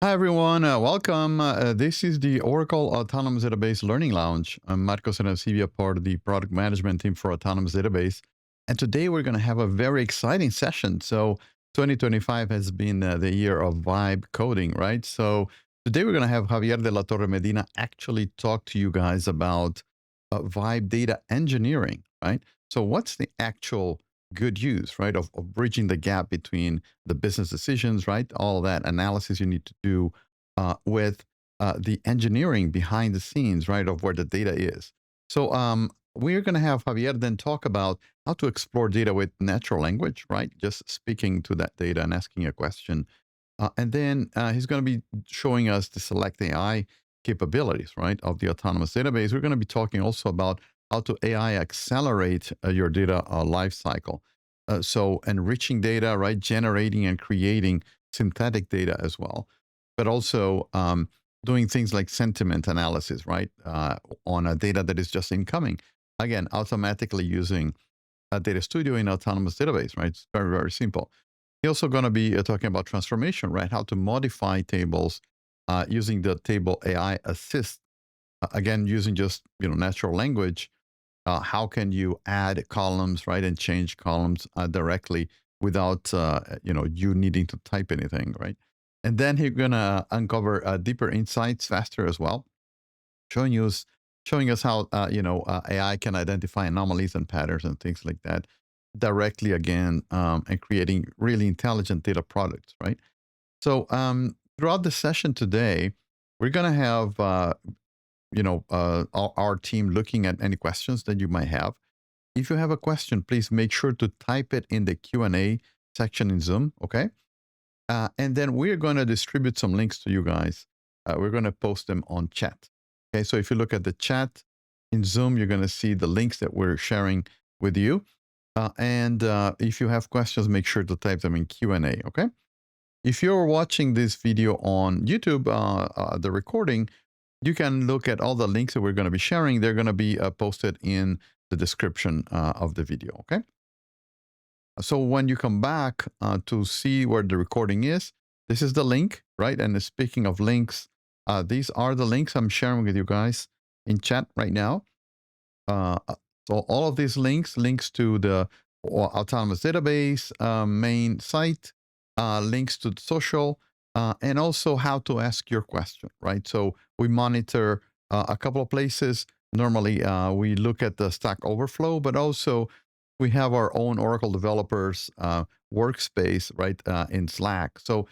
Hi, everyone. Welcome. This is the Oracle Autonomous Database Learning Lounge. I'm Marcos and I'm part of the product management team for Autonomous Database. And today we're going to have a very exciting session. So 2025 has been the year of vibe coding, right? So today we're going to have Javier de la Torre Medina actually talk to you guys about vibe data engineering, right? So what's the actual good use, right, of bridging the gap between the business decisions, right, all that analysis you need to do with the engineering behind the scenes, right, of where the data is. So we're going to have Javier then talk about how to explore data with natural language, right, just speaking to that data and asking a question. And then he's going to be showing us the Select AI capabilities, right, of the autonomous database. We're going to be talking also about how to AI accelerate your data lifecycle. So enriching data, right, generating and creating synthetic data as well, but also doing things like sentiment analysis, right, on a data that is just incoming. Again, automatically using a data studio in autonomous database, right? It's very, very simple. He's also going to be talking about transformation, right? How to modify tables using the table AI assist. Again, using just natural language. How can you add columns, right, and change columns directly without you needing to type anything, right? And then he's going to uncover deeper insights faster as well, showing us how AI can identify anomalies and patterns and things like that directly again, and creating really intelligent data products, right? So throughout the session today, we're going to have our team looking at any questions that you might have. If you have a question, please make sure to type it in the Q&A section in Zoom, okay? And then we're going to distribute some links to you guys. We're going to post them on chat. Okay, so if you look at the chat in Zoom, you're going to see the links that we're sharing with you. And if you have questions, make sure to type them in Q&A, okay? If you're watching this video on YouTube, the recording, you can look at all the links that we're going to be sharing. They're going to be posted in the description of the video, okay? So when you come back to see where the recording is, this is the link, right? And speaking of links, these are the links I'm sharing with you guys in chat right now. So all of these links to the autonomous database main site, links to the social, and also how to ask your question, right? So we monitor a couple of places. Normally, we look at the Stack Overflow, but also we have our own Oracle developers workspace, right, in Slack. So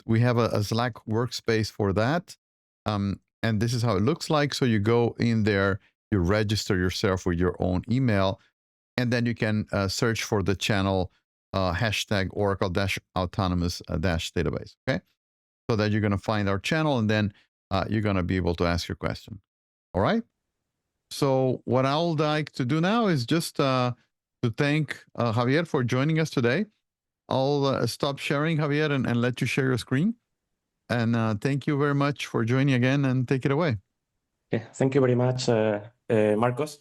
we have a Slack workspace for that. And this is how it looks like. So you go in there, you register yourself with your own email, and then you can search for the channel hashtag Oracle-autonomous-database, okay? So that you're going to find our channel, and then you're going to be able to ask your question. All right? So what I would like to do now is just to thank Javier for joining us today. I'll stop sharing, Javier, and let you share your screen. And thank you very much for joining again, and take it away. Yeah, thank you very much, Marcos,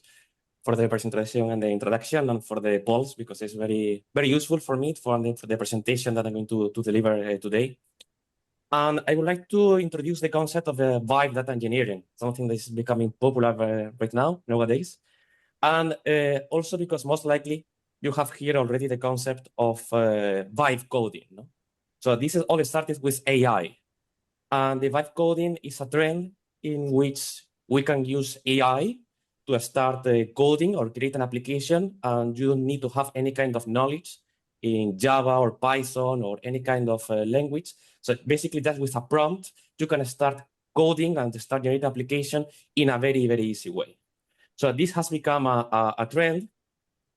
for the presentation and the introduction, and for the polls, because it's very, very useful for me for the presentation that I'm going to deliver today. And I would like to introduce the concept of vibe data engineering, something that is becoming popular right now, nowadays. And also because most likely you have here already the concept of vibe coding. No? So this is all started with AI. And the vibe coding is a trend in which we can use AI to start coding or create an application, and you don't need to have any kind of knowledge in Java or Python or any kind of language. So basically just with a prompt, you can start coding and start generating application in a very, very easy way. So this has become a trend.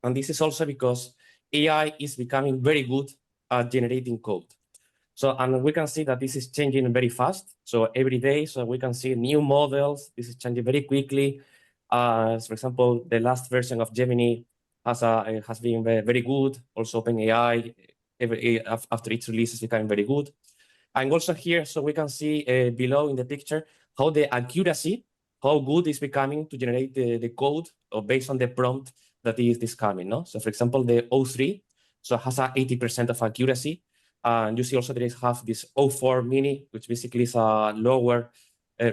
And this is also because AI is becoming very good at generating code. So, and we can see that this is changing very fast. So every day, so we can see new models. This is changing very quickly. For example, the last version of Gemini has been very good. Also OpenAI, after its release, is becoming very good. And also here, so we can see below in the picture how the accuracy, how good is becoming to generate the code based on the prompt that is coming. No? So for example, the O3 so has a 80% of accuracy. And you see also they have this O4 mini, which basically is a lower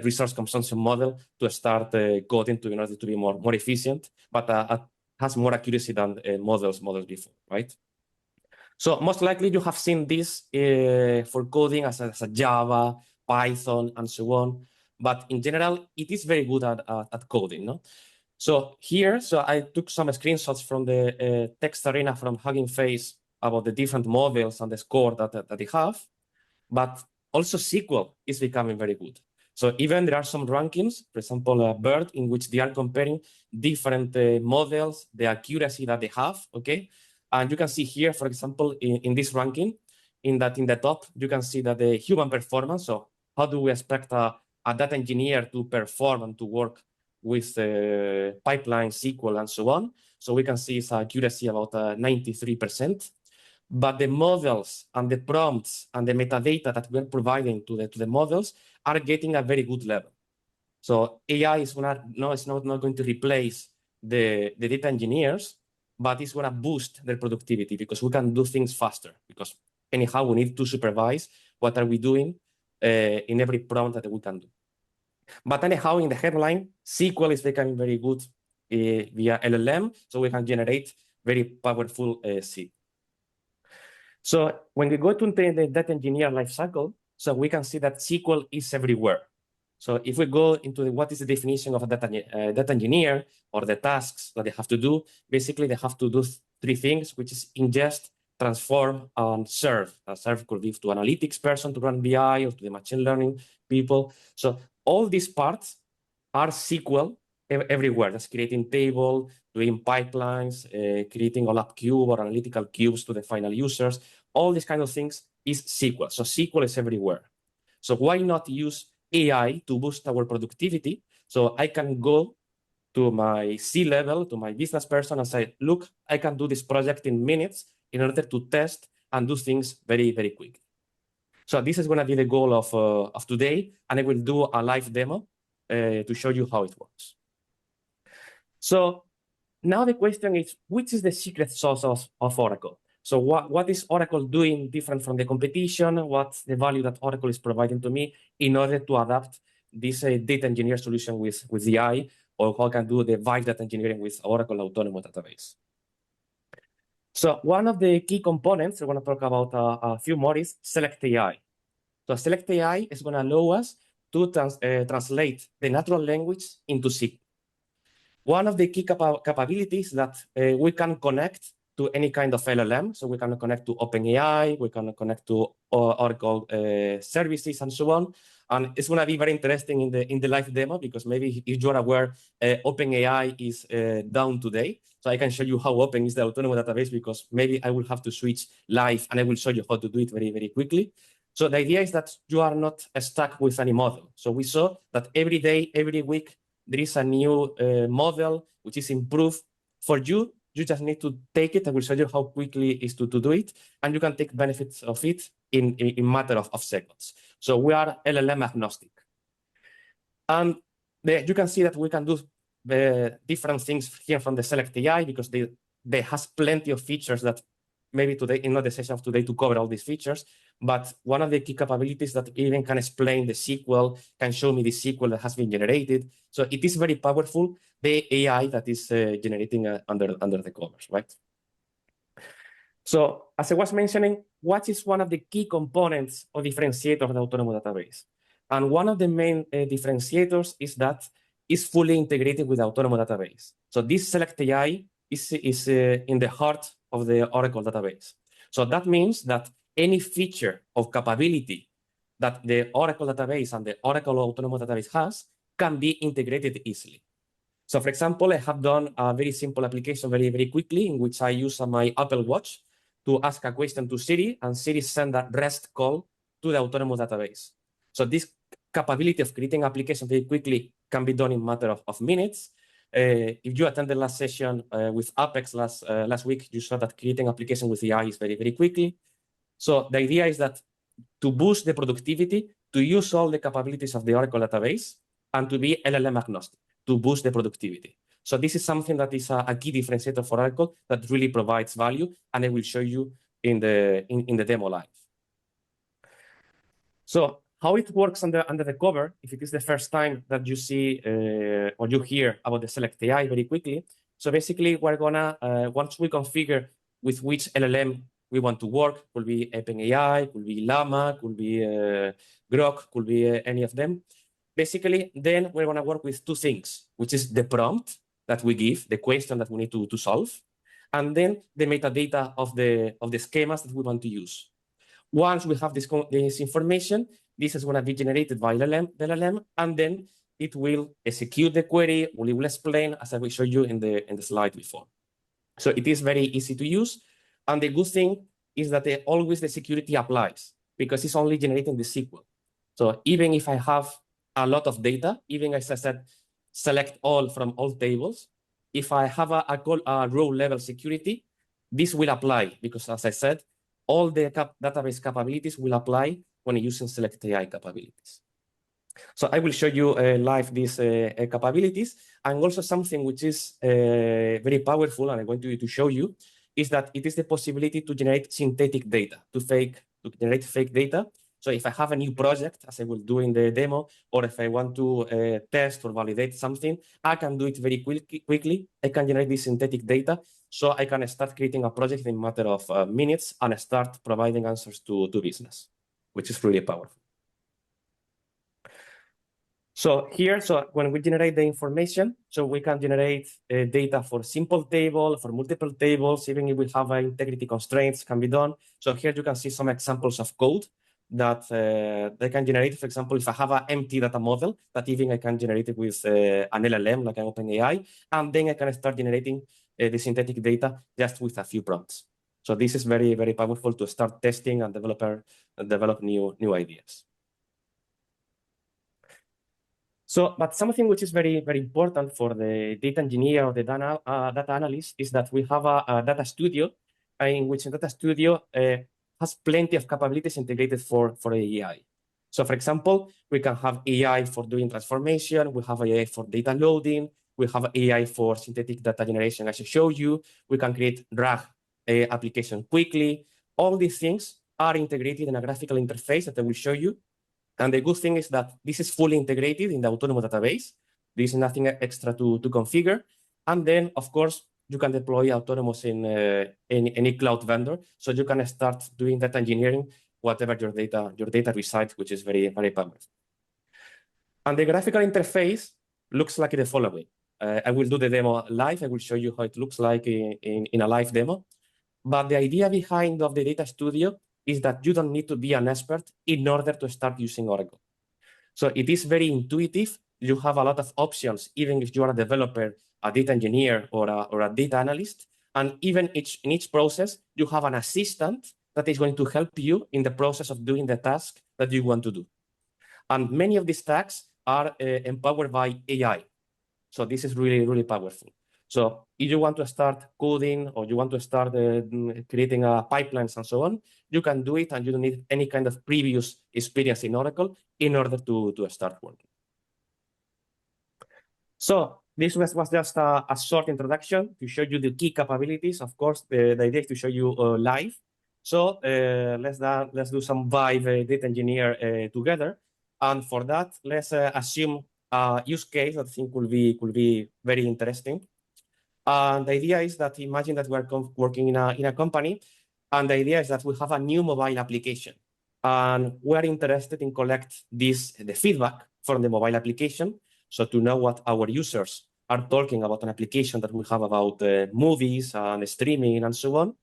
resource consumption model to start coding in order to be more efficient, but has more accuracy than models before, right? So most likely you have seen this for coding as a Java, Python, and so on. But in general, it is very good at coding. No? So here, I took some screenshots from the text arena from Hugging Face about the different models and the score that they have. But also SQL is becoming very good. So even there are some rankings, for example, BERT, in which they are comparing different models, the accuracy that they have, okay? And you can see here, for example, in this ranking, in the top, you can see that the human performance, so how do we expect a data engineer to perform and to work with pipeline, SQL, and so on. So we can see its accuracy about 93%. But the models and the prompts and the metadata that we're providing to the models are getting a very good level. So AI is not going to replace the data engineers, but it's going to boost their productivity because we can do things faster. Because anyhow, we need to supervise what are we doing in every prompt that we can do. But anyhow, in the headline, SQL is becoming very good via LLM, so we can generate very powerful SQL. So when we go to the data engineer lifecycle, so we can see that SQL is everywhere. So if we go into what is the definition of a data engineer or the tasks that they have to do, basically they have to do three things, which is ingest, transform, and serve. A serve could be to analytics person to run BI or to the machine learning people. So all these parts are SQL everywhere. That's creating table, doing pipelines, creating OLAP cube or analytical cubes to the final users. All these kind of things is SQL. So SQL is everywhere. So why not use AI to boost our productivity? So I can go to my C-level, to my business person and say, look, I can do this project in minutes in order to test and do things very, very quick. So this is going to be the goal of today, and I will do a live demo to show you how it works. So now the question is, which is the secret sauce of Oracle? So what is Oracle doing different from the competition? What's the value that Oracle is providing to me in order to adapt this data engineer solution with AI, or how I can do the Vibe data engineering with Oracle Autonomous Database? So one of the key components I want to talk about a few more is Select AI. So Select AI is going to allow us to translate the natural language into SQL. One of the key capabilities that we can connect to any kind of LLM. So we can connect to OpenAI, we can connect to Oracle services and so on. And it's going to be very interesting in the live demo because maybe if you're aware, OpenAI is down today. So I can show you how open is the Autonomous Database because maybe I will have to switch live and I will show you how to do it very, very quickly. So the idea is that you are not stuck with any model. So we saw that every day, every week, there is a new model which is improved for you. You just need to take it. I will show you how quickly it is to do it. And you can take benefits of it in matter of seconds. So we are LLM agnostic. And you can see that we can do different things here from the Select AI because they has plenty of features that maybe today, in not the session of today to cover all these features, but one of the key capabilities that even can explain the SQL, can show me the SQL that has been generated. So it is very powerful, the AI that is generating under the covers, right? So as I was mentioning, what is one of the key components or differentiator of the Autonomous Database? And one of the main differentiators is that it's fully integrated with the Autonomous Database. So this Select AI is in the heart of the Oracle database. So that means that any feature of capability that the Oracle database and the Oracle Autonomous Database has can be integrated easily. So for example, I have done a very simple application very, very quickly in which I use my Apple Watch to ask a question to Siri, and Siri send a REST call to the Autonomous Database. So this capability of creating application very quickly can be done in a matter of minutes. If you attended the last session with Apex last week, you saw that creating application with AI is very, very quickly. So the idea is that to boost the productivity, to use all the capabilities of the Oracle database, and to be LLM agnostic, to boost the productivity. So this is something that is a key differentiator for Oracle that really provides value, and I will show you in the demo live. So how it works under the cover, if it is the first time that you see or you hear about the Select AI very quickly. So basically, we're gonna, once we configure with which LLM we want to work, could be OpenAI, could be Llama, could be Grok, could be any of them. Basically, then we're gonna work with two things, which is the prompt that we give, the question that we need to solve, and then the metadata of the schemas that we want to use. Once we have this information, this is going to be generated by the LLM, and then it will execute the query, or it will explain, as I will show you in the slide before. So it is very easy to use. And the good thing is that always the security applies, because it's only generating the SQL. So even if I have a lot of data, even as I said, select all from all tables, if I have a row level security, this will apply, because as I said, all the database capabilities will apply when using Select AI capabilities. So I will show you live these capabilities, and also something which is very powerful, and I'm going to show you, is that it is the possibility to generate synthetic data, to generate fake data. So if I have a new project, as I will do in the demo, or if I want to test or validate something, I can do it very quickly. I can generate this synthetic data, so I can start creating a project in a matter of minutes and start providing answers to business, which is really powerful. So here, so when we generate the information, so we can generate data for simple table, for multiple tables, even if we have integrity constraints can be done. So here you can see some examples of code that they can generate. For example, if I have an empty data model, that even I can generate it with an LLM, like an OpenAI, and then I can start generating the synthetic data just with a few prompts. So this is very, very powerful to start testing and develop new ideas. So, but something which is very, very important for the data engineer or the data analyst is that we have a data studio, in which a data studio has plenty of capabilities integrated for AI. So, for example, we can have AI for doing transformation, we have AI for data loading, we have AI for synthetic data generation, as I showed you. We can create RAG application quickly. All these things are integrated in a graphical interface that I will show you. And the good thing is that this is fully integrated in the Autonomous database. There is nothing extra to configure. And then, of course, you can deploy Autonomous in any cloud vendor. So you can start doing data engineering, whatever your data resides, which is very, very powerful. And the graphical interface looks like the following. I will do the demo live. I will show you how it looks like in a live demo. But the idea behind of the data studio is that you don't need to be an expert in order to start using Oracle. So it is very intuitive. You have a lot of options, even if you are a developer, a data engineer, or a data analyst. And even in each process, you have an assistant that is going to help you in the process of doing the task that you want to do. And many of these tasks are empowered by AI. So this is really, really powerful. So if you want to start coding or you want to start creating pipelines and so on, you can do it, and you don't need any kind of previous experience in Oracle in order to start working. So this was just a short introduction to show you the key capabilities. Of course, the idea is to show you live. So let's do some Vive data engineer together. And for that, let's assume a use case that I think could be very interesting. And the idea is that, imagine that we're working in a company, and the idea is that we have a new mobile application, and we're interested in collect the feedback from the mobile application, so to know what our users are talking about an application that we have about movies and streaming and so on.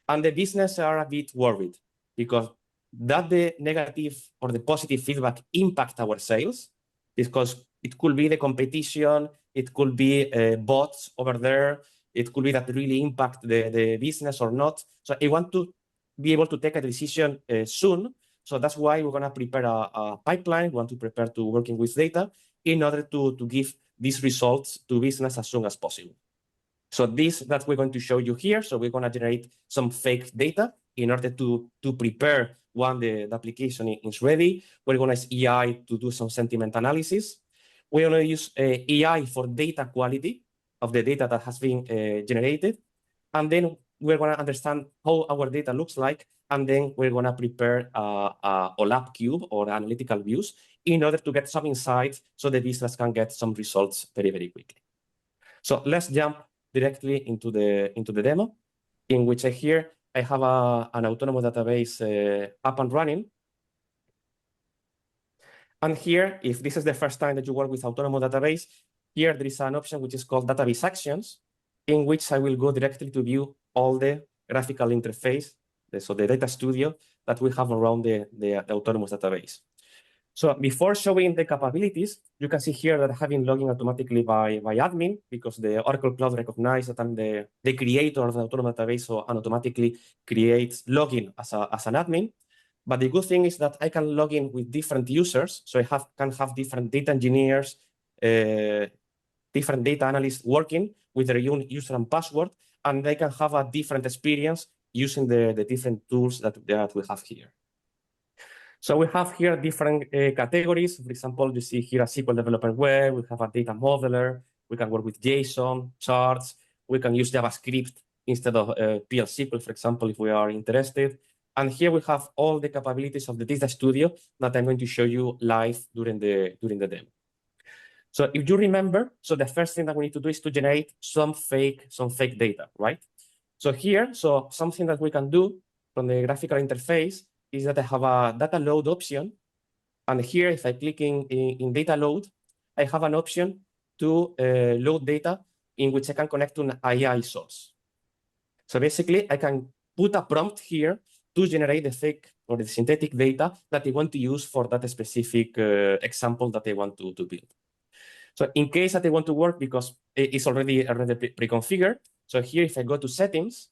And the business are a bit worried, because that the negative or the positive feedback impact our sales, because it could be the competition, it could be bots over there, it could be that really impact the business or not. So I want to be able to take a decision soon. So that's why we're going to prepare a pipeline. We want to prepare to working with data in order to give these results to business as soon as possible. So that we're going to show you here. So we're going to generate some fake data in order to prepare when the application is ready. We're going to use AI to do some sentiment analysis. We're going to use AI for data quality of the data that has been generated. And then we're going to understand how our data looks like, and then we're going to prepare a lab cube or analytical views in order to get some insights so the business can get some results very, very quickly. So let's jump directly into the demo, in which here I have an autonomous database up and running. And here, if this is the first time that you work with autonomous database, here there is an option which is called database actions, in which I will go directly to view all the graphical interface, so the data studio that we have around the autonomous database. So before showing the capabilities, you can see here that having login automatically by admin, because the Oracle Cloud recognizes that I'm the creator of the autonomous database, so and automatically creates login as an admin. But the good thing is that I can log in with different users. So I can have different data engineers, different data analysts working with their own user and password, and they can have a different experience using the different tools that we have here. So we have here different categories. For example, you see here a SQL developer web. We have a data modeler. We can work with JSON, charts. We can use JavaScript instead of PL SQL, for example, if we are interested. And here we have all the capabilities of the Data Studio that I'm going to show you live during the demo. So if you remember, so the first thing that we need to do is to generate some fake data, right? So here, so something that we can do from the graphical interface is that I have a data load option. And here, if I click in data load, I have an option to load data in which I can connect to an AI source. So basically, I can put a prompt here to generate the fake or the synthetic data that I want to use for that specific example that I want to build. So in case that I want to work, because it's already pre-configured, so here if I go to settings,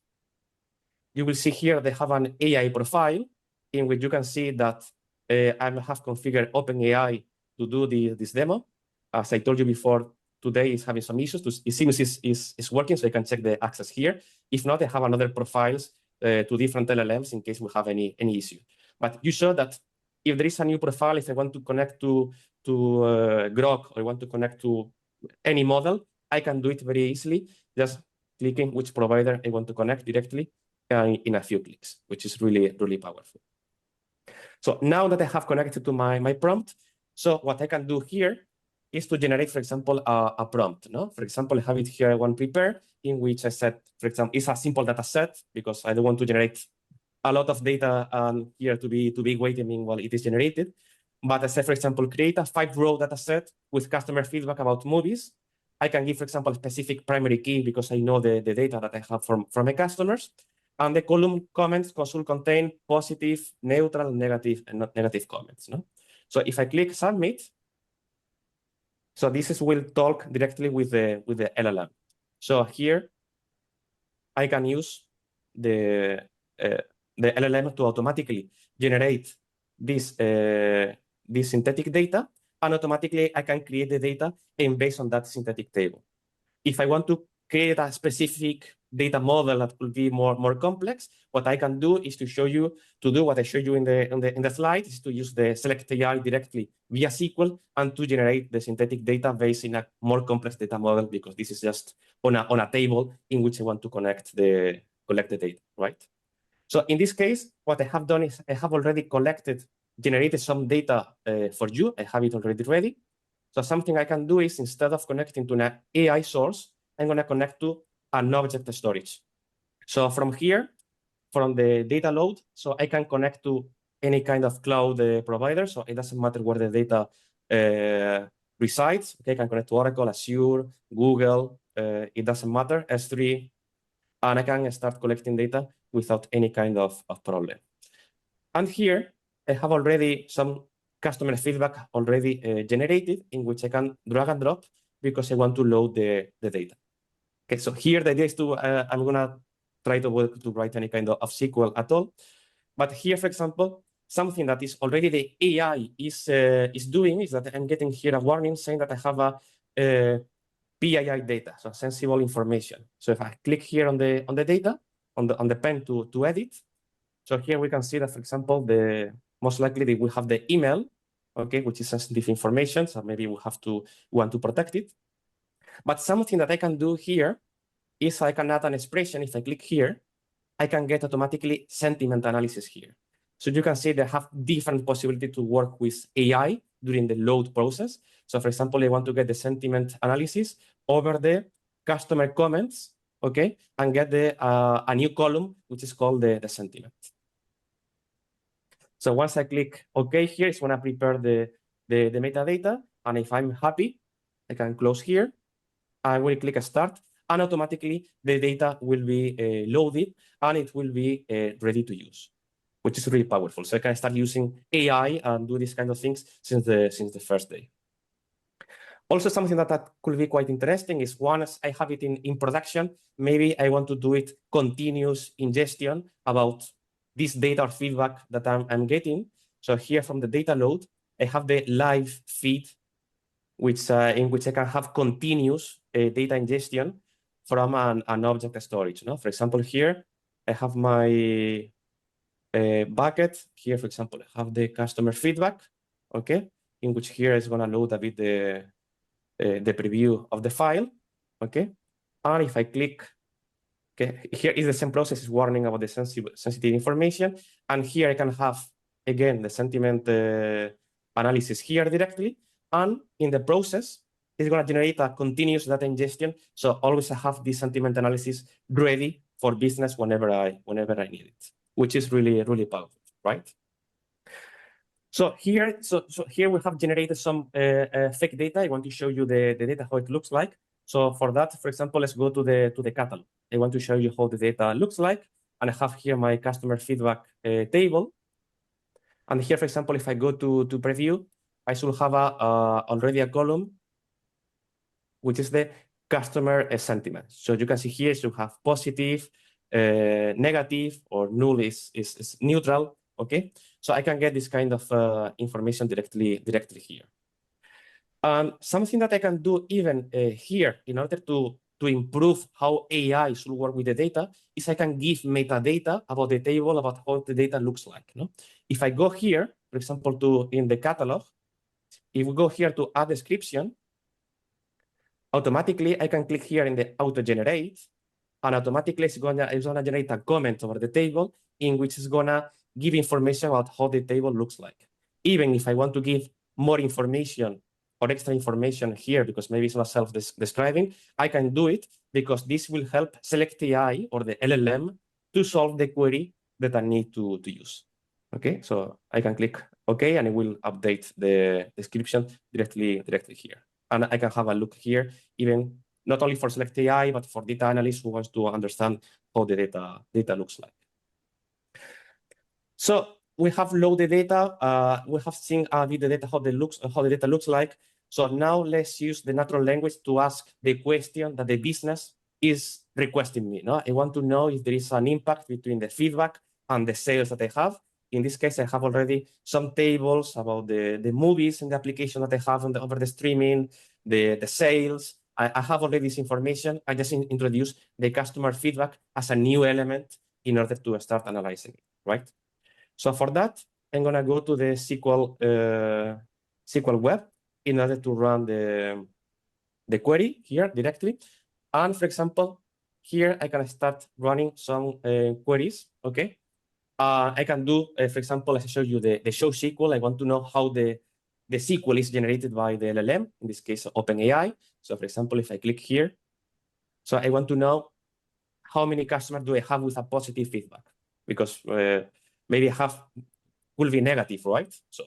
you will see here they have an AI profile in which you can see that I have configured OpenAI to do this demo. As I told you before, today is having some issues. It seems is working, so you can check the access here. If not, I have another profiles to different LLMs in case we have any issue. But you saw that if there is a new profile, if I want to connect to Grok or I want to connect to any model, I can do it very easily, just clicking which provider I want to connect directly in a few clicks, which is really, really powerful. So now that I have connected to my prompt, so what I can do here is to generate, for example, a prompt. No? For example, I have it here one prepared in which I said, for example, it's a simple data set because I don't want to generate a lot of data here to be waiting while it is generated. But I said, for example, create a 5-row data set with customer feedback about movies. I can give, for example, a specific primary key because I know the data that I have from my customers. And the column comments should contain positive, neutral, negative, and not negative comments. No? So if I click submit, so this will talk directly with the LLM. So here I can use the LLM to automatically generate this synthetic data, and automatically I can create the data based on that synthetic table. If I want to create a specific data model that could be more complex, what I can do is to show you to do what I showed you in the slide, is to use the select AI directly via SQL and to generate the synthetic data based in a more complex data model, because this is just on a table in which I want to collect the data, right? So in this case, what I have done is I have already generated some data for you. I have it already ready. So something I can do is, instead of connecting to an AI source, I'm going to connect to an object storage. So from here, from the data load, so I can connect to any kind of cloud provider. So it doesn't matter where the data resides. Okay, I can connect to Oracle, Azure, Google. It doesn't matter, S3. And I can start collecting data without any kind of problem. And here, I have already some customer feedback already generated, in which I can drag and drop because I want to load the data. Okay, so here the idea is I'm gonna try to write any kind of SQL at all. But here, for example, something that is already the AI is doing is that I'm getting here a warning saying that I have a PII data, so sensible information. So if I click here on the data, on the pen to edit, so here we can see that, for example, most likely we have the email, okay, which is sensitive information, so maybe we want to protect it. But something that I can do here is I can add an expression if I click here, I can get automatically sentiment analysis here. So you can see they have different possibility to work with AI during the load process. So for example, I want to get the sentiment analysis over the customer comments, okay, and get a new column, which is called the sentiment. So once I click OK here, it's going to prepare the metadata. And if I'm happy, I can close here. I will click Start, and automatically the data will be loaded, and it will be ready to use, which is really powerful. So I can start using AI and do these kind of things since the first day. Also, something that could be quite interesting is once I have it in production, maybe I want to do it continuous ingestion about this data or feedback that I'm getting. So here from the data load, I have the live feed, which in which I can have continuous data ingestion from an object storage. No? For example, here I have my bucket. Here, for example, I have the customer feedback, okay, in which here is going to load a bit the preview of the file, okay? And if I click, okay, here is the same process, is warning about the sensitive information. And here I can have, again, the sentiment analysis here directly. And in the process, it's going to generate a continuous data ingestion. So always I have this sentiment analysis ready for business whenever I need it, which is really, really powerful, right? So here we have generated some fake data. I want to show you the data, how it looks like. So for that, for example, let's go to the catalog. I want to show you how the data looks like. And I have here my customer feedback table. And here, for example, if I go to preview, I should have already a column, which is the customer sentiment. So you can see here, you have positive, negative, or null is neutral. Okay, so I can get this kind of information directly here. Something that I can do even here in order to improve how AI should work with the data is I can give metadata about the table, about how the data looks like. No? If I go here, for example, in the catalog, if we go here to add description, automatically I can click here in the auto generate, and automatically it's gonna generate a comment over the table in which it's gonna give information about how the table looks like. Even if I want to give more information or extra information here, because maybe it's not self-describing, I can do it because this will help select AI or the LLM to solve the query that I need to use. Okay, so I can click OK, and it will update the description directly here. And I can have a look here, even not only for select AI, but for data analysts who wants to understand how the data looks like. So we have loaded data. We have seen a bit the data, how the data looks like. So now let's use the natural language to ask the question that the business is requesting me. No? I want to know if there is an impact between the feedback and the sales that I have. In this case, I have already some tables about the movies in the application that I have over the streaming, the sales. I have already this information. I just introduce the customer feedback as a new element in order to start analyzing it, right? So for that, I'm going to go to the SQL web in order to run the query here directly. And for example, here I can start running some queries, okay? I can do, for example, as I showed you, the show SQL. I want to know how the SQL is generated by the LLM, in this case, OpenAI. So for example, if I click here, so I want to know how many customers do I have with a positive feedback, because maybe half will be negative, right? So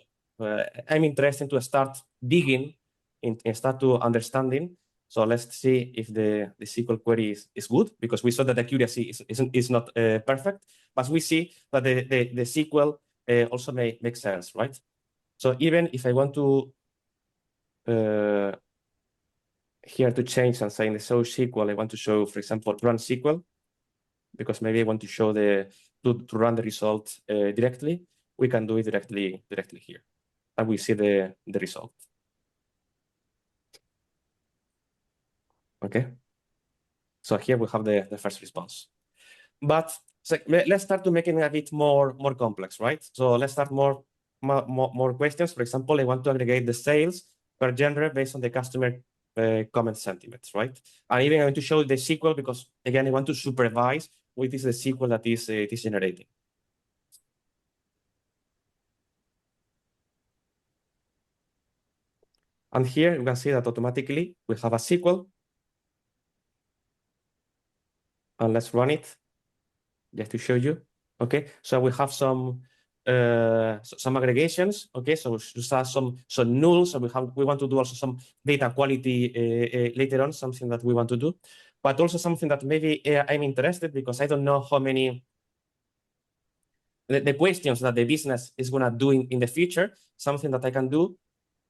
I'm interested to start digging and start to understanding. So let's see if the SQL query is good, because we saw that the accuracy is not perfect, but we see that the SQL also makes sense, right? So even if I want to here to change and say in the show SQL, I want to show, for example, run SQL, because maybe I want to show to run the result directly. We can do it directly here, and we see the result. Okay, so here we have the first response. But so let's start to making it a bit more complex, right? So let's start more questions. For example, I want to aggregate the sales per genre based on the customer comment sentiments, right? And even I want to show the SQL because again I want to supervise which is the SQL that it is generating. And here you can see that automatically we have a SQL. And let's run it just to show you. Okay, so we have some aggregations. Okay, so just some nulls. So we want to do also some data quality later on, something that we want to do, but also something that maybe I'm interested because I don't know how many the questions that the business is going to do in the future. Something that I can do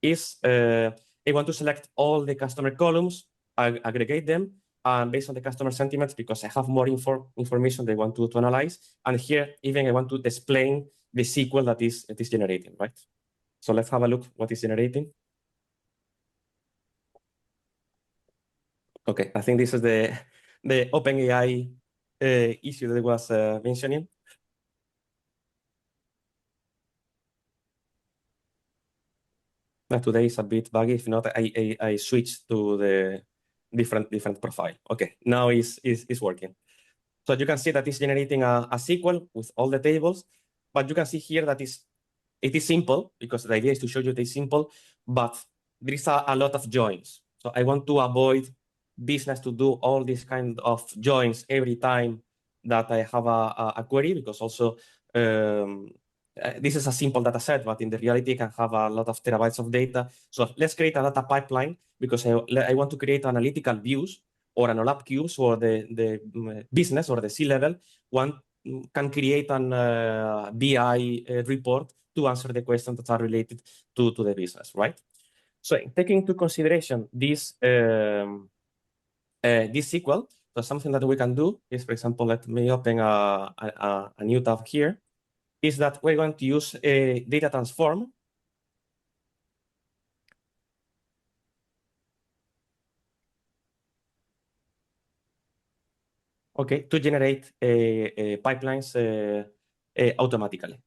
is I want to select all the customer columns, aggregate them, and based on the customer sentiments, because I have more information they want to analyze. And here, even I want to explain the SQL that it is generating, right? So let's have a look what is generating. Okay, I think this is the OpenAI issue that I was mentioning. Today is a bit buggy. If not, I switched to the different profile. Okay, now is working. So you can see that it's generating a SQL with all the tables, but you can see here that it is simple because the idea is to show you that it's simple, but there is a lot of joins. So I want to avoid business to do all these kind of joins every time that I have a query, because also this is a simple data set, but in the reality, it can have a lot of terabytes of data. So let's create a data pipeline because I want to create analytical views or an OLAP cubes or the business or the C-level. One can create an BI report to answer the questions that are related to the business, right? So taking into consideration this SQL, so something that we can do is, for example, let me open a new tab here, is that we're going to use a data transform. Okay, to generate pipelines automatically.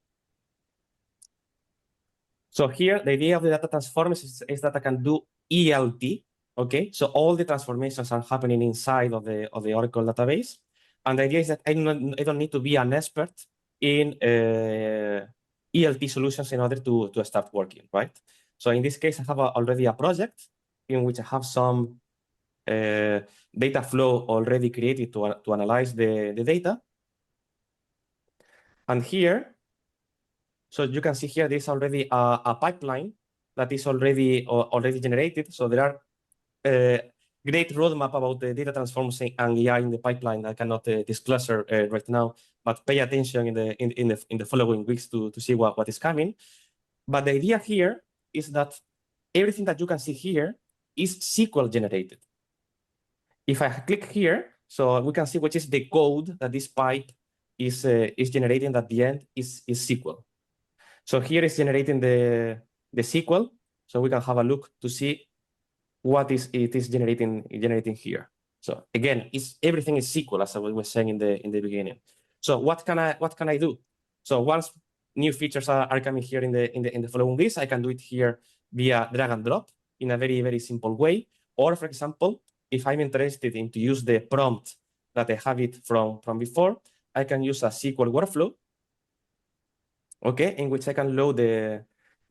So here, the idea of the data transform is that I can do ELT. Okay, so all the transformations are happening inside of the Oracle database, and the idea is that I don't need to be an expert in ELT solutions in order to start working, right? So in this case, I have already a project in which I have some data flow already created to analyze the data, and here. So you can see here, there's already a pipeline that is already generated. So there are great roadmap about the data transforms and AI in the pipeline. I cannot disclose right now, but pay attention in the following weeks to see what is coming. But the idea here is that everything that you can see here is SQL generated. If I click here, so we can see which is the code that this pipe is generating at the end is SQL. So here is generating the SQL, so we can have a look to see what it is generating here. So again, everything is SQL, as I was saying in the beginning. So what can I do? So once new features are coming here in the following list, I can do it here via drag and drop in a very, very simple way. Or for example, if I'm interested in to use the prompt that I have it from before, I can use a SQL workflow, okay, in which I can load the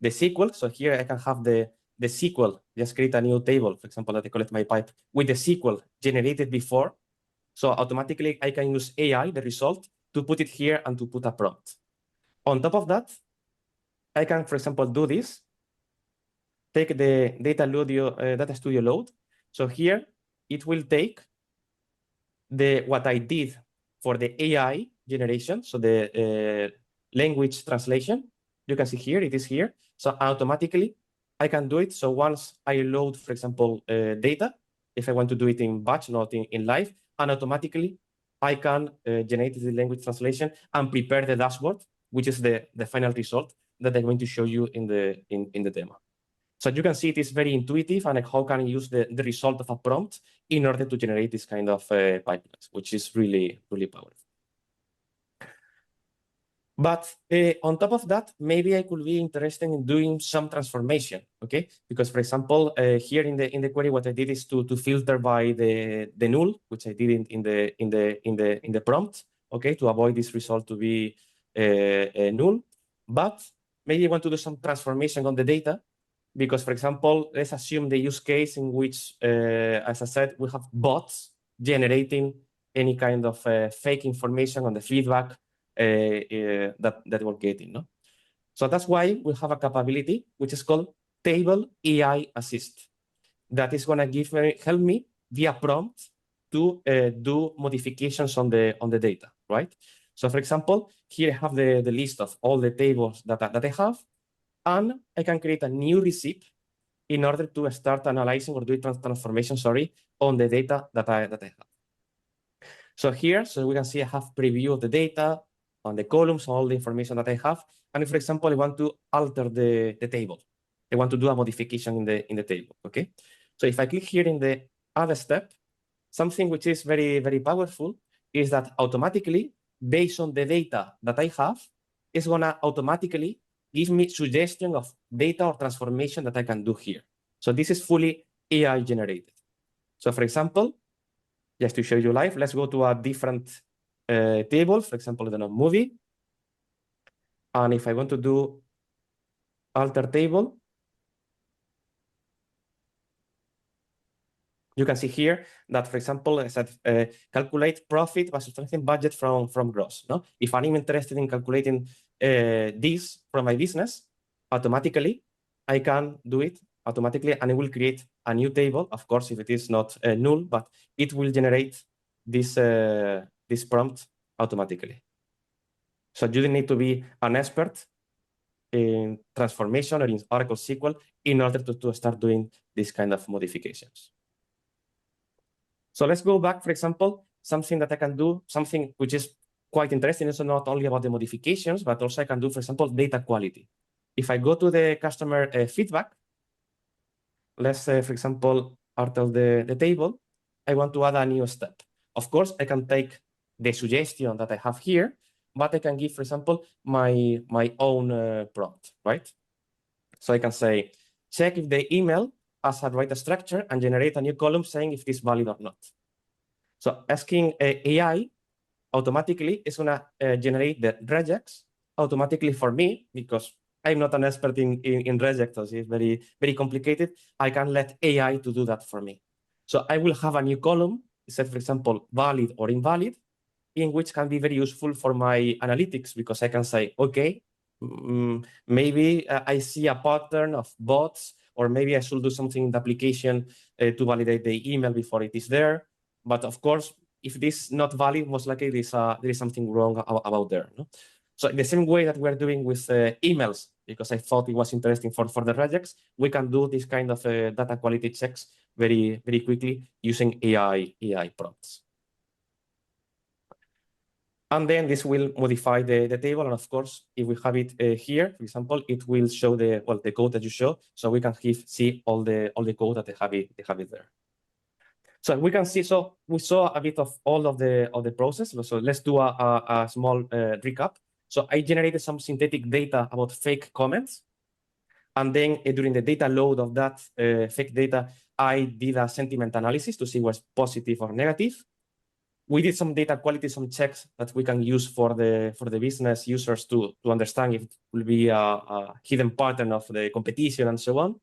SQL. So here I can have the SQL, just create a new table, for example, that I collect my pipe with the SQL generated before. So automatically I can use AI, the result, to put it here and to put a prompt. On top of that, I can, for example, do this, take the Data Studio load. So here it will take what I did for the AI generation, so the language translation. You can see here, it is here. So automatically I can do it. So once I load, for example, data, if I want to do it in batch, not in live, and automatically I can generate the language translation and prepare the dashboard, which is the final result that I'm going to show you in the demo. So you can see it is very intuitive, and how can I use the result of a prompt in order to generate this kind of pipelines, which is really, really powerful. But on top of that, maybe I could be interested in doing some transformation, okay? Because for example, here in the query, what I did is to filter by the null, which I did in the prompt. okay, to avoid this result to be null. But maybe you want to do some transformation on the data, because, for example, let's assume the use case in which, as I said, we have bots generating any kind of fake information on the feedback that we're getting. No? So that's why we have a capability which is called Table AI Assist. That is going to help me via prompt to do modifications on the data, right? So, for example, here I have the list of all the tables that I have, and I can create a new receipt in order to start analyzing or doing transformation, on the data that I have. So here, so we can see I have preview of the data on the columns, all the information that I have. And if, for example, I want to alter the table, I want to do a modification in the table, okay? So if I click here in the other step, something which is very, very powerful is that automatically, based on the data that I have, it's gonna automatically give me suggestion of data or transformation that I can do here. So this is fully AI generated. So for example, just to show you live, let's go to a different table, for example, the movie. And if I want to do alter table, you can see here that, for example, I said calculate profit versus budget from gross. No? If I'm interested in calculating this from my business, automatically I can do it automatically, and it will create a new table. Of course, if it is not null, but it will generate this this prompt automatically. So you don't need to be an expert in transformation or in Oracle SQL in order to start doing this kind of modifications. So let's go back, for example, something that I can do, something which is quite interesting. It's not only about the modifications, but also I can do, for example, data quality. If I go to the customer feedback, let's say, for example, out of the table, I want to add a new step. Of course, I can take the suggestion that I have here, but I can give, for example, my own prompt, right? So I can say, check if the email has a right structure and generate a new column saying if it is valid or not. So asking AI automatically is going to generate the regex automatically for me, because I'm not an expert in rejects. It's very, very complicated. I can let AI to do that for me. So I will have a new column, set, for example, valid or invalid, in which can be very useful for my analytics, because I can say, okay, maybe I see a pattern of bots, or maybe I should do something in the application to validate the email before it is there. But of course, if this is not valid, most likely there is something wrong about there. No? So in the same way that we're doing with emails, because I thought it was interesting for the regex, we can do this kind of data quality checks very, very quickly using AI prompts. And then this will modify the table. And of course, if we have it here, for example, it will show the code that you show. So we can see all the code that they have it there. So we can see, so we saw a bit of all of the process. So let's do a small recap. So I generated some synthetic data about fake comments. And then during the data load of that fake data, I did a sentiment analysis to see what's positive or negative. We did some data quality, some checks that we can use for the business users to understand if it will be a hidden pattern of the competition and so on.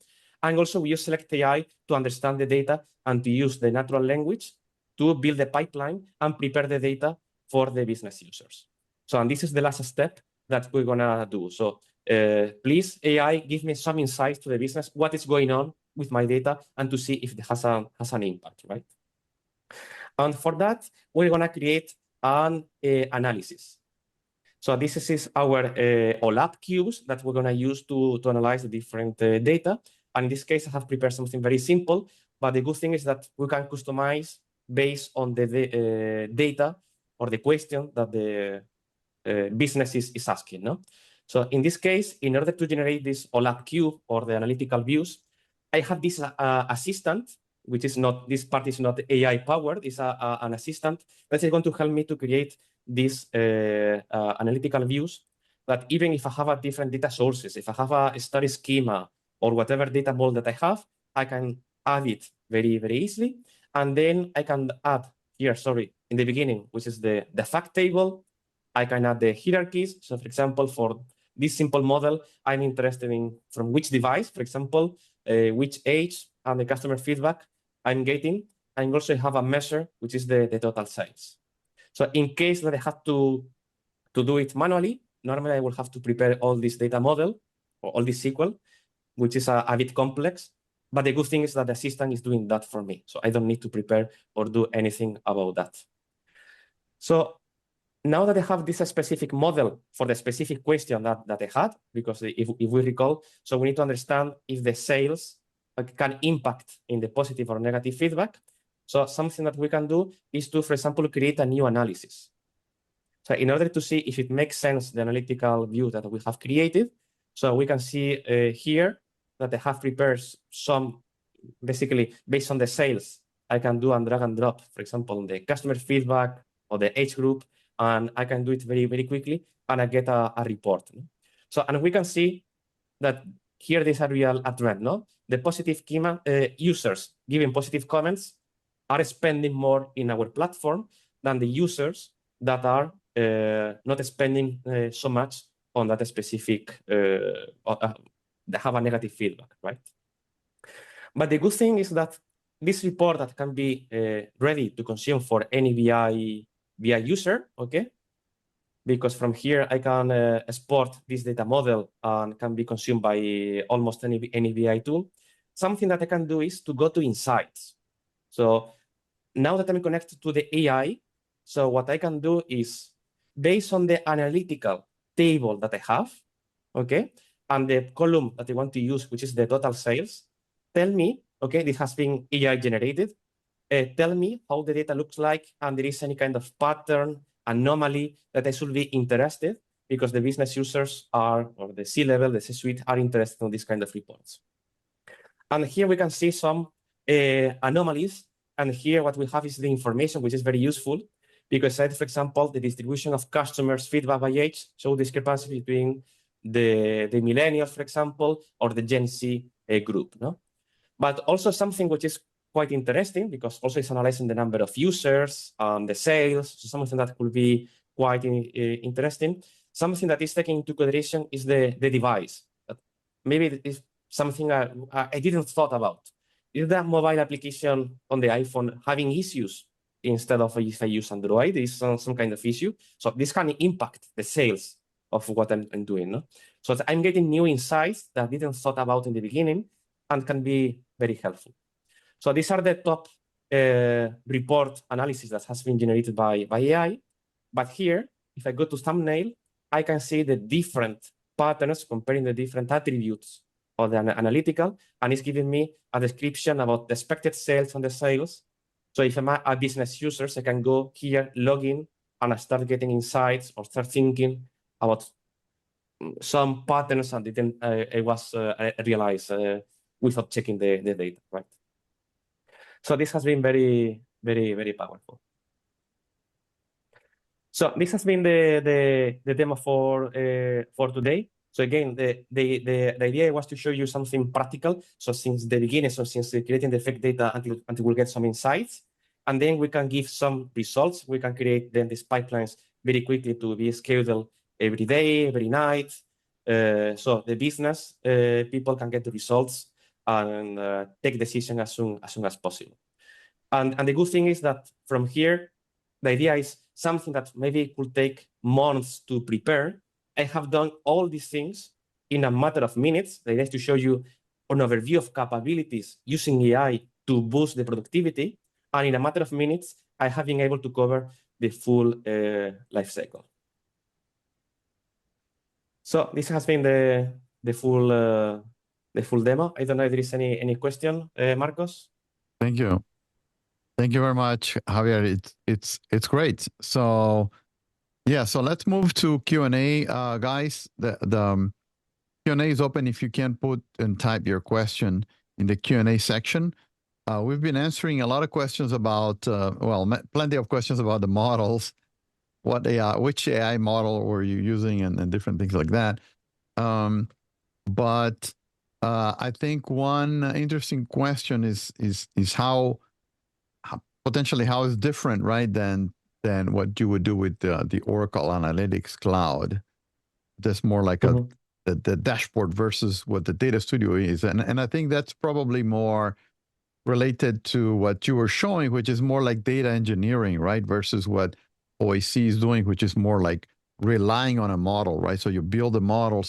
And also we use Select AI to understand the data and to use the natural language to build the pipeline and prepare the data for the business users. So, and this is the last step that we're gonna do. So please, AI, give me some insights to the business, what is going on with my data, and to see if it has an impact, right? And for that, we're going to create an analysis. So this is our OLAP cubes that we're going to use to analyze the different data. And in this case, I have prepared something very simple. But the good thing is that we can customize based on the data or the question that the business is asking. No? So in this case, in order to generate this OLAP cube or the analytical views, I have this assistant, which is not, this part is not AI powered, it's an assistant that is going to help me to create these analytical views that even if I have a different data sources, if I have a study schema or whatever data model that I have, I can add it very, very easily. And then I can add here, sorry, in the beginning, which is the fact table. I can add the hierarchies. So for example, for this simple model, I'm interested in from which device, for example, which age and the customer feedback I'm getting. I also have a measure, which is the total sales. So in case that I have to do it manually, normally I will have to prepare all this data model or all this SQL, which is a bit complex. But the good thing is that the assistant is doing that for me. So I don't need to prepare or do anything about that. So now that I have this specific model for the specific question that I had, because if we recall, so we need to understand if the sales can impact in the positive or negative feedback. So something that we can do is to, for example, create a new analysis. So in order to see if it makes sense, the analytical view that we have created, so we can see here that I have prepared some, basically based on the sales, I can do and drag and drop, for example, the customer feedback or the age group, and I can do it very, very quickly, and I get a report. So, and we can see that here there's a real trend, no? The positive users giving positive comments are spending more in our platform than the users that are not spending so much on that specific, that have a negative feedback, right? But the good thing is that this report that can be ready to consume for any BI user, okay? Because from here I can export this data model and can be consumed by almost any BI tool. Something that I can do is to go to insights. So now that I'm connected to the AI, so what I can do is, based on the analytical table that I have, okay, and the column that I want to use, which is the total sales, tell me, okay, this has been AI generated, tell me how the data looks like, and there is any kind of pattern, anomaly that I should be interested, because the business users are, or the C-level, the C-suite are interested in this kind of reports. And here we can see some anomalies. And here what we have is the information, which is very useful, because for example, the distribution of customers' feedback by age show discrepancy between the millennials, for example, or the Gen Z group. No? But also something which is quite interesting, because also it's analyzing the number of users, the sales, so something that could be quite interesting. Something that is taken into consideration is the device. Maybe it's something I didn't thought about. Is that mobile application on the iPhone having issues instead of if I use Android? Is some kind of issue. So this can impact the sales of what I'm doing. No? So I'm getting new insights that I didn't thought about in the beginning and can be very helpful. So these are the top report analysis that has been generated by AI. But here, if I go to thumbnail, I can see the different patterns comparing the different attributes of the analytical, and it's giving me a description about the expected sales and the sales. So if I'm a business user, I can go here, log in, and I start getting insights or start thinking about some patterns and didn't I was realized without checking the data, right? So this has been very, very, very powerful. So this has been the demo for today. So again, the idea was to show you something practical. So since the beginning, so since creating the fake data until we get some insights, and then we can give some results. We can create then these pipelines very quickly to be scheduled every day, every night. So the business people can get the results and take decision as soon as possible. And the good thing is that from here, the idea is something that maybe could take months to prepare. I have done all these things in a matter of minutes. The idea is to show you an overview of capabilities using AI to boost the productivity. And in a matter of minutes, I have been able to cover the full life cycle. So this has been the full demo. I don't know if there is any question, Marcos. Thank you. Thank you very much, Javier. It's great. So yeah, so let's move to Q&A, guys. The Q&A is open. If you can put and type your question in the Q&A section. We've been answering a lot of questions about, plenty of questions about the models, which AI model were you using, and different things like that. But I think one interesting question is how potentially how it's different, right, than what you would do with the Oracle Analytics Cloud. That's more like the dashboard versus what the Data Studio is, and I think that's probably more related to what you were showing, which is more like data engineering, right, versus what OAC is doing, which is more like relying on a model, right? So you build a model,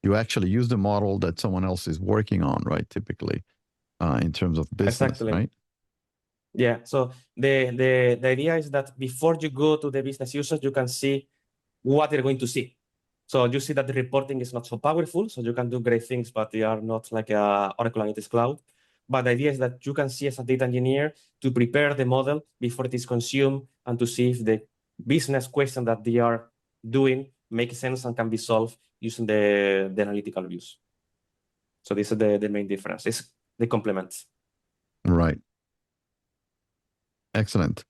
you actually use the model that someone else is working on, right? Typically, in terms of business, Exactly. right? Yeah. So the idea is that before you go to the business users, you can see what they're going to see. So you see that the reporting is not so powerful, so you can do great things, but they are not like a Oracle Analytics Cloud. But the idea is that you can see as a data engineer to prepare the model before it is consumed and to see if the business question that they are doing makes sense and can be solved using the analytical views. So this is the main difference. It's the complements. Right. Excellent.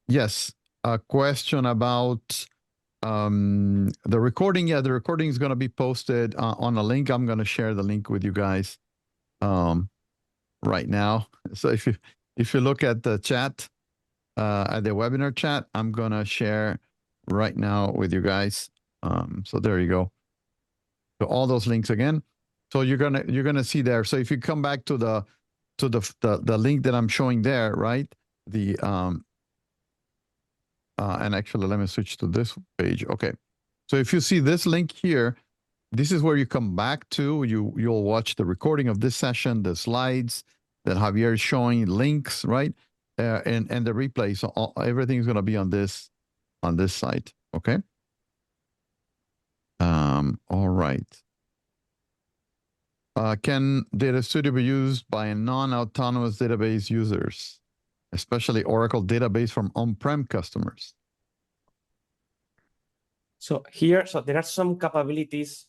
Yes, a question about the recording. Yeah, the recording is going to be posted on a link. I'm going to share the link with you guys right now. So if you look at the chat, at the webinar chat, I'm going to share right now with you guys. So there you go. So all those links again. So you're gonna see there. So if you come back to the link that I'm showing there, right? The and actually let me switch to this page. Okay. So if you see this link here, this is where you come back to. You'll watch the recording of this session, the slides that Javier is showing, links, right? And the replay. So everything's gonna be on this site. Okay. All right. Can Data Studio be used by non-autonomous database users, especially Oracle database from on-prem customers? So here, there are some capabilities,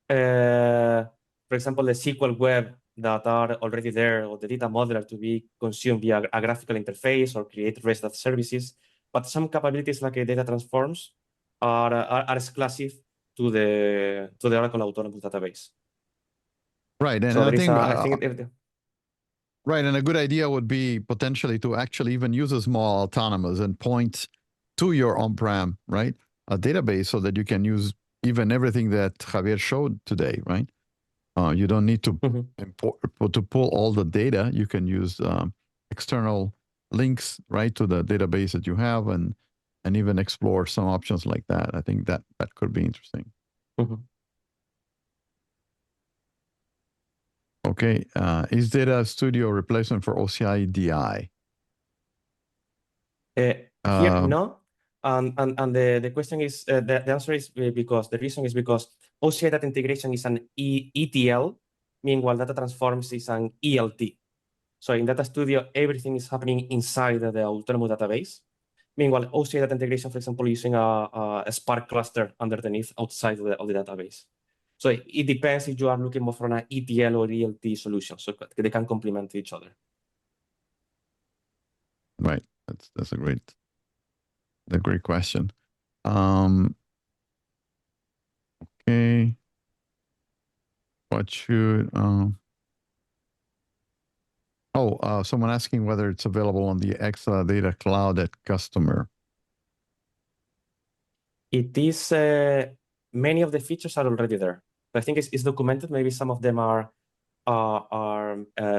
for example, the SQL web that are already there, or the data modeler to be consumed via a graphical interface or create REST services. But some capabilities like data transforms are exclusive to the Oracle Autonomous Database. Right, and So I there is think, I think right, and a good idea would be potentially to actually even use a small autonomous and point to your on-prem, right, a database so that you can use even everything that Javier showed today, right? You don't need to to pull all the data. You can use external links, right, to the database that you have, and even explore some options like that. I think that could be interesting. Okay, is Data Studio a replacement for OCI DI? Here, no. And the question is, the answer is because the reason is because OCI data integration is an ETL, meanwhile data transforms is an ELT. So in Data Studio, everything is happening inside the Autonomous database. Meanwhile, OCI data integration, for example, using a Spark cluster underneath outside of the database. So it depends if you are looking more for an ETL or ELT solution. So they can complement each other. Right. That's a great question. Okay. What should someone asking whether it's available on the Exadata Cloud at customer. It is, many of the features are already there. I think it's documented. Maybe some of them are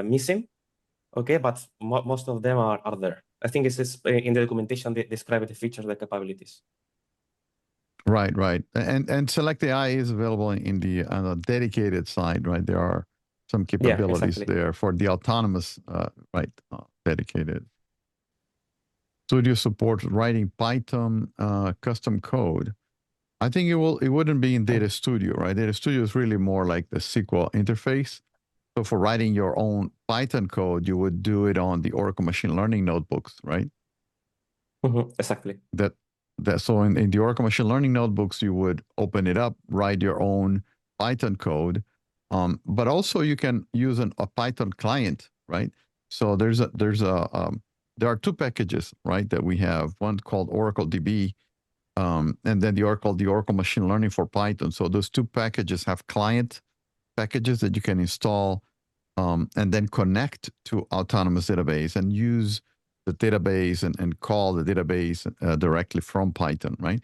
missing, okay, but most of them are there. I think it's in the documentation they describe the features, the capabilities. Right. And Select AI is available in the dedicated side, right? There are some capabilities there for the autonomous, dedicated. Studio supports writing Python custom code. I think it wouldn't be in Data Studio, right? Data Studio is really more like the SQL interface. So for writing your own Python code, you would do it on the Oracle Machine Learning notebooks, right? Exactly. So in the Oracle Machine Learning notebooks, you would open it up, write your own Python code, but also you can use a Python client, right? So there are two packages, right, that we have. One called Oracle DB, and then the Oracle Machine Learning for Python. So those two packages have client packages that you can install and then connect to autonomous database and use the database and call the database directly from Python, right?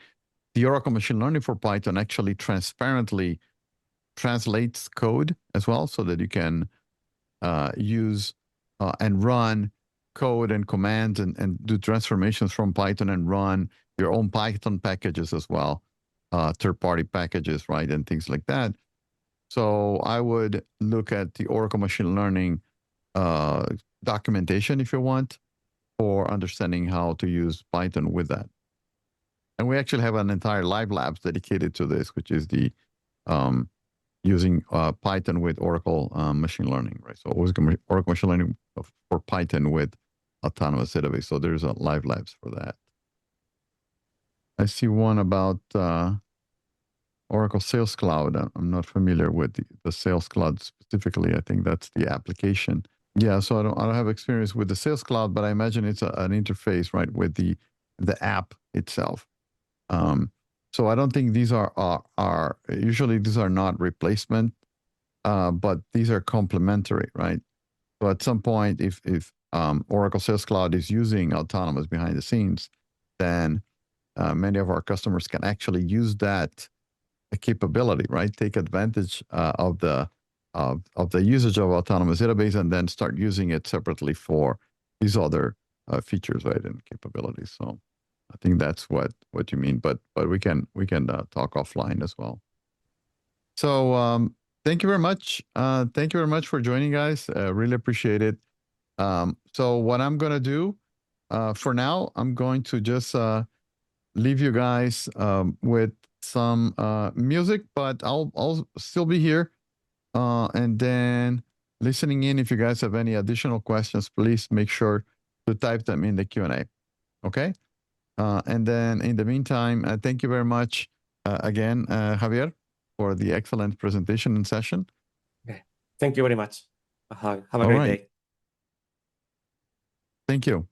The Oracle Machine Learning for Python actually transparently translates code as well, so that you can use and run code and commands and do transformations from Python and run your own Python packages as well, third-party packages, right, and things like that. So I would look at the Oracle Machine Learning documentation if you want, for understanding how to use Python with that. And we actually have an entire live labs dedicated to this, which is the using Python with Oracle Machine Learning, right? So Oracle Machine Learning for Python with autonomous database. So there's a live labs for that. I see one about Oracle Sales Cloud. I'm not familiar with the Sales Cloud specifically. I think that's the application. Yeah, so I don't have experience with the Sales Cloud, but I imagine it's an interface, right, with the app itself. So I don't think these are usually these are not replacement, but these are complementary, right? So at some point, if Oracle Sales Cloud is using autonomous behind the scenes, then many of our customers can actually use that capability, right? Take advantage of the usage of autonomous database and then start using it separately for these other features, right, and capabilities. So I think that's what you mean, but we can talk offline as well. So thank you very much. Thank you very much for joining, guys. Really appreciate it. So what I'm gonna do for now, I'm going to just leave you guys with some music, but I'll still be here and then listening in. If you guys have any additional questions, please make sure to type them in the Q&A. Okay. And then in the meantime, thank you very much again, Javier, for the excellent presentation and session. Okay. Thank you very much. Have a great day. Thank you.